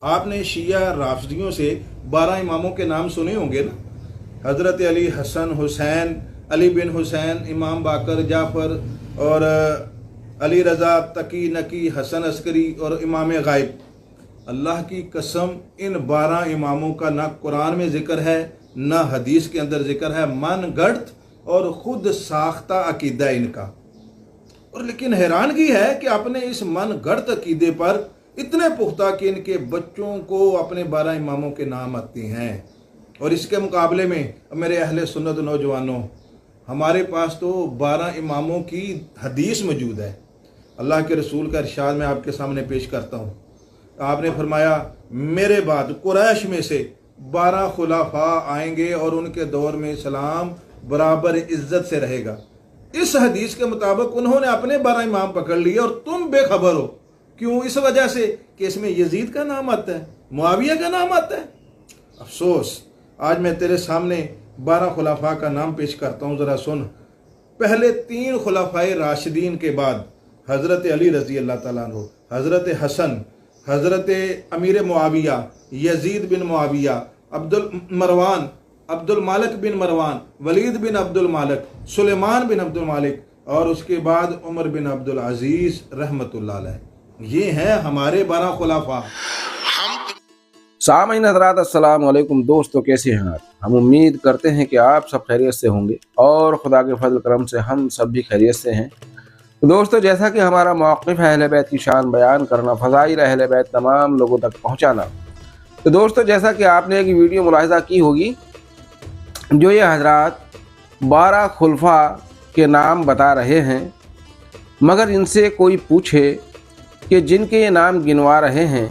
आपने शिया राफिदियों से 12 इमामों के नाम सुने होंगे ना। हज़रत अली, हसन, हुसैन, अली बिन हुसैन, इमाम बाकर, जाफ़र और अली रज़ा, तकी, नकी, हसन अस्करी और इमाम गायब। अल्लाह की कसम, इन 12 इमामों का ना कुरान में ज़िक्र है ना हदीस के अंदर ज़िक्र है। मन गढ़ और ख़ुद साख्ता अकीदा इनका। और लेकिन हैरानगी है कि अपने इस मन गढ़ अकीदे पर इतने पुख्ता कि इनके बच्चों को अपने 12 इमामों के नाम आते हैं। और इसके मुकाबले में मेरे अहले सुन्नत नौजवानों, हमारे पास तो 12 इमामों की हदीस मौजूद है। अल्लाह के रसूल का इरशाद मैं आपके सामने पेश करता हूँ। आपने फरमाया, मेरे बाद कुरैश में से 12 खुलाफा आएंगे और उनके दौर में इस्लाम बराबर इज्जत से रहेगा। इस हदीस के मुताबिक उन्होंने अपने 12 इमाम पकड़ लिए और तुम बेखबर हो। क्यों? इस वजह से कि इसमें यजीद का नाम आता है, मुआविया का नाम आता है। अफसोस, आज मैं तेरे सामने 12 खुलाफा का नाम पेश करता हूँ, ज़रा सुन। पहले 3 खुलाफाए राशिदीन के बाद हज़रत अली रज़ी अल्लाह ताला अन्हु, हज़रत हसन, हज़रत अमीर मुआविया, यजीद बिन मुआविया, मरवान, अब्दुल मालिक बिन मरवान, वलीद बिन अब्दुल मालिक, सुलेमान बिन अब्दुल मालिक और उसके बाद उमर बिन अब्दुल अजीज़ रहमतुल्लाह अलैह। ये हैं हमारे 12 खुलाफा। सामीन हज़रात, अस्सलाम वालेकुम। दोस्तों, कैसे हैं आप? हम उम्मीद करते हैं कि आप सब खैरियत से होंगे और खुदा के फजल करम से हम सब भी खैरियत से हैं। तो दोस्तों, जैसा कि हमारा मौक़िफ़ है अहले बैत की शान बयान करना, फ़ज़ाइल अहले बैत तमाम लोगों तक पहुँचाना। तो दोस्तों, जैसा कि आपने एक वीडियो मुलाहिज़ा की होगी, जो ये हज़रात 12 खुलफा के नाम बता रहे हैं, मगर इनसे कोई पूछे कि जिनके ये नाम गिनवा रहे हैं,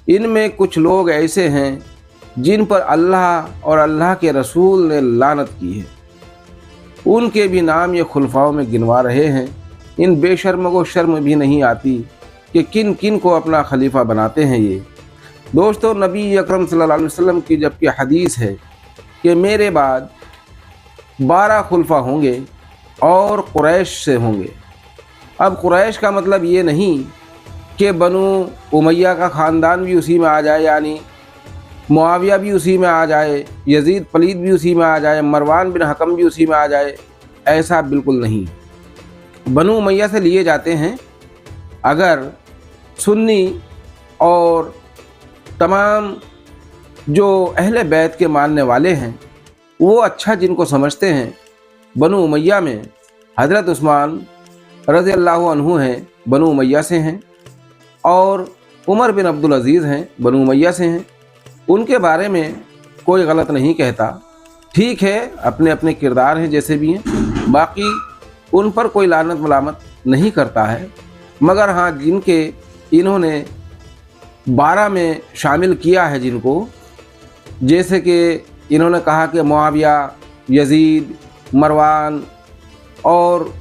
इनमें कुछ लोग ऐसे हैं जिन पर अल्लाह और अल्लाह के रसूल ने लानत की है। उनके भी नाम ये खुलफाओं में गिनवा रहे हैं। इन बेशर्मों को शर्म भी नहीं आती कि किन किन को अपना खलीफा बनाते हैं ये। दोस्तों, नबी अकरम सल्लल्लाहु अलैहि वसल्लम की जबकि हदीस है कि मेरे बाद 12 खुलफा होंगे और कुरैश से होंगे। अब कुरैश का मतलब ये नहीं कि बनु उमैया का ख़ानदान भी उसी में आ जाए, यानी मुआविया भी उसी में आ जाए, यजीद पलीद भी उसी में आ जाए, मरवान बिन हकम भी उसी में आ जाए। ऐसा बिल्कुल नहीं। बनु उमैया से लिए जाते हैं। अगर सुन्नी और तमाम जो अहले बैत के मानने वाले हैं, वो अच्छा जिनको समझते हैं, बनु उमैया में हज़रत उस्मान रज़ी अल्लाह अन्हु हैं, बनु उमैया से हैं, और उमर बिन अब्दुल अजीज़ हैं, बनु उमैया से हैं। उनके बारे में कोई गलत नहीं कहता। ठीक है, अपने अपने किरदार हैं जैसे भी हैं, बाकी उन पर कोई लानत मलामत नहीं करता है। मगर हाँ, जिनके इन्होंने 12 में शामिल किया है, जिनको जैसे कि इन्होंने कहा कि मुआविया, यजीद, मरवान और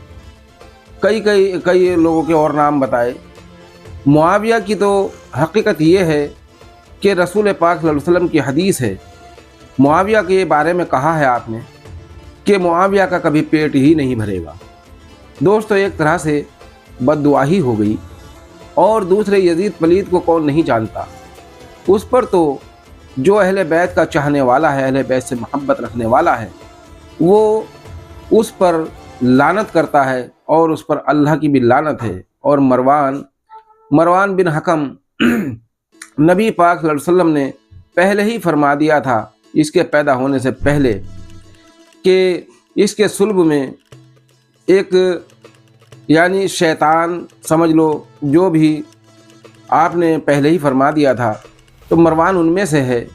कई लोगों के और नाम बताए। मुआविया की तो हकीकत ये है कि रसूल पाक सल्लल्लाहु अलैहि वसल्लम की हदीस है, मुआविया के बारे में कहा है आपने कि मुआविया का कभी पेट ही नहीं भरेगा। दोस्तों, एक तरह से बद्दुआ ही हो गई। और दूसरे यजीद पलीद को कौन नहीं जानता। उस पर तो जो अहले बैत का चाहने वाला है, अहले बैत से मोहब्बत रखने वाला है, वो उस पर लानत करता है और उस पर अल्लाह की भी लानत है। और मरवान बिन हकम, नबी पाक सल्लल्लाहु अलैहि वसल्लम ने पहले ही फरमा दिया था, इसके पैदा होने से पहले, कि इसके सुल्ब में एक यानी शैतान समझ लो, जो भी आपने पहले ही फरमा दिया था। तो मरवान उनमें से है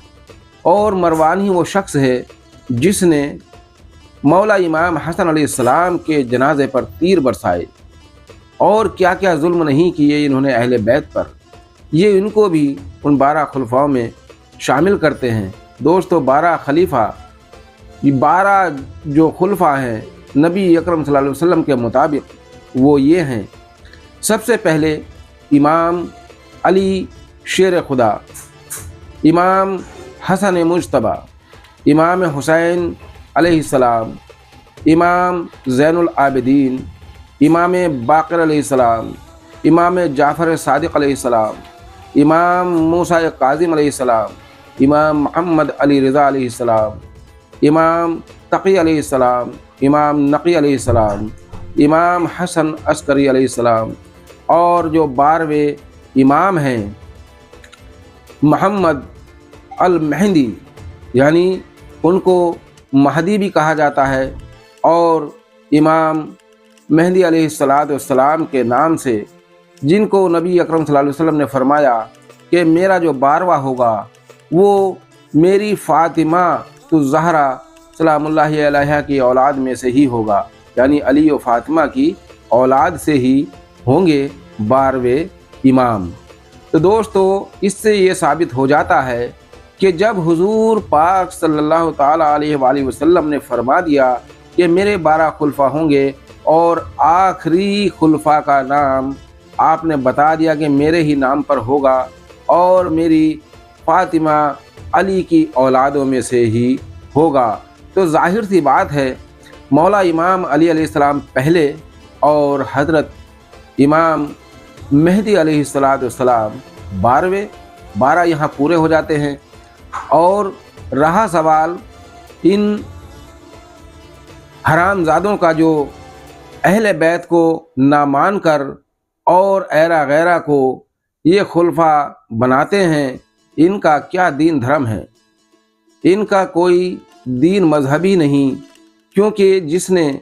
और मरवान ही वो शख्स है जिसने मौला इमाम हसन अलैहिस्सलाम के जनाजे पर तीर बरसाए और क्या क्या जुल्म नहीं किए इन्होंने अहले बैत पर। ये इनको भी उन 12 खुलफाओं में शामिल करते हैं। दोस्तों, 12 खलीफा, 12 जो खुलफा हैं नबी अकरम सल्लल्लाहु अलैहि वसल्लम के मुताबिक, वो ये हैं। सबसे पहले इमाम अली शेर खुदा, इमाम हसन मुज्तबा, इमाम हुसैन अलैहिस्सलाम, इमाम ज़ैनुल आबिदीन, इमाम बाक़िर अलैहिस्सलाम, इमाम जाफ़र सादिक़ अलैहिस्सलाम, इमाम मूसा काज़िम अलैहिस्सलाम, इमाम मोहम्मद अली रज़ा अलैहिस्सलाम, इमाम तक़ी अलैहिस्सलाम, इमाम नक़ी अलैहिस्सलाम, इमाम हसन अस्करी अलैहिस्सलाम, और जो 12वें इमाम हैं मोहम्मद अल मेहदी, यानी उनको महदी भी कहा जाता है, और इमाम मेहदी अलैहिस्सलाम के नाम से, जिनको नबी अकरम सल्लल्लाहु अलैहि वसल्लम ने फरमाया कि मेरा जो 12वां होगा वो मेरी फ़ातिमा तो ज़हरा सलामुल्लाहि अलैहा की औलाद में से ही होगा, यानी अली और फ़ातिमा की औलाद से ही होंगे 12वें इमाम। तो दोस्तों, इससे ये साबित हो जाता है कि जब हुजूर पाक सल्लल्लाहु ताला अलैहि वसल्लम ने फरमा दिया कि मेरे 12 खुलफा होंगे, और आखिरी खुलफा का नाम आपने बता दिया कि मेरे ही नाम पर होगा, और मेरी फ़ातिमा अली की औलादों में से ही होगा, तो ज़ाहिर सी बात है मौला इमाम अली अलैहिस्सलाम पहले और हज़रत इमाम मेहदी अलैहिस्सलाम 12वें। 12 यहाँ पूरे हो जाते हैं। और रहा सवाल इन हरामजादों का जो अहले बैत को ना मान कर और ऐरा गैरा को ये खुलफा बनाते हैं, इनका क्या दीन धर्म है? इनका कोई दीन मजहबी नहीं, क्योंकि जिसने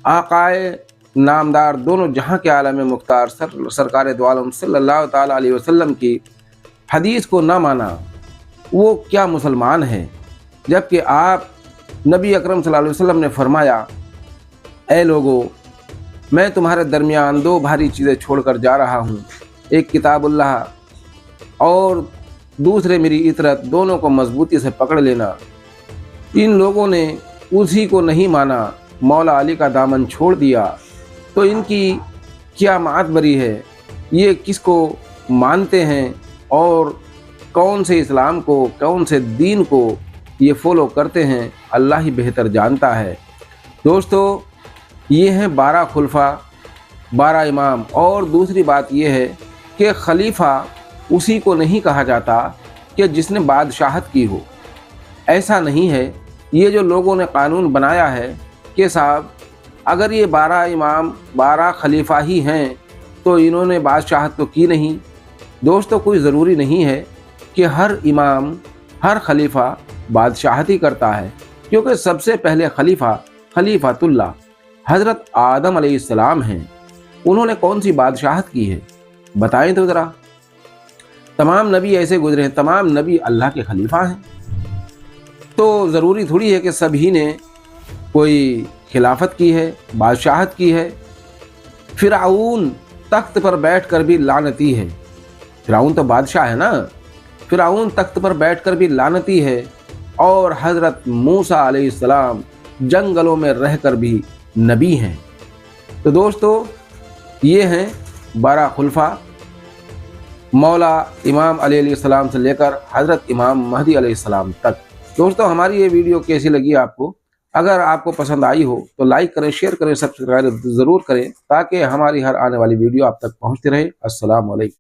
आकाए नामदार दोनों जहां के आलम मुख्तार सरकार दो आलम सल्लल्लाहु ताला अलैहि वसल्लम की हदीस को ना माना, वो क्या मुसलमान है? जबकि आप नबी अकरम सल्लल्लाहु अलैहि वसल्लम ने फरमाया, ऐ लोगो, मैं तुम्हारे दरमियान 2 भारी चीज़ें छोड़कर जा रहा हूँ, एक किताबुल्लाह और दूसरे मेरी इतरत, दोनों को मजबूती से पकड़ लेना। इन लोगों ने उसी को नहीं माना, मौला अली का दामन छोड़ दिया, तो इनकी क्या मात बरी है? ये किसको मानते हैं और कौन से इस्लाम को, कौन से दीन को ये फॉलो करते हैं, अल्लाह ही बेहतर जानता है। दोस्तों, ये हैं 12 खुलफा, 12 इमाम। और दूसरी बात ये है कि खलीफा उसी को नहीं कहा जाता कि जिसने बादशाहत की हो, ऐसा नहीं है। ये जो लोगों ने कानून बनाया है कि साहब अगर ये 12 इमाम 12 खलीफा ही हैं तो इन्होंने बादशाहत तो की नहीं। दोस्तों, कोई ज़रूरी नहीं है कि हर इमाम, हर खलीफा बादशाहत ही करता है, क्योंकि सबसे पहले खलीफा खलीफातुल्लाह हज़रत आदम अलैहिस्सलाम हैं। उन्होंने कौन सी बादशाहत की है, बताएं तो ज़रा। तमाम नबी ऐसे गुजरे हैं, तमाम नबी अल्लाह के खलीफा हैं, तो ज़रूरी थोड़ी है कि सभी ने कोई खिलाफत की है, बादशाहत की है। फ़िरऔन तख्त पर बैठकर भी लानती है। फ़िरऔन तो बादशाह है ना, फ़िरऔन तख्त पर बैठकर भी लानती है, और हज़रत मूसा अलैहिस्सलाम जंगलों में रहकर भी नबी हैं। तो दोस्तों, ये हैं 12 खुलफा, मौला इमाम अली अलैहिस्सलाम से लेकर हज़रत इमाम महदी अलैहिस्सलाम तक। दोस्तों, हमारी ये वीडियो कैसी लगी आपको? अगर आपको पसंद आई हो तो लाइक करें, शेयर करें, सब्सक्राइब ज़रूर करें, ताकि हमारी हर आने वाली वीडियो आप तक पहुँचती रहे। अस्सलाम वालेकुम।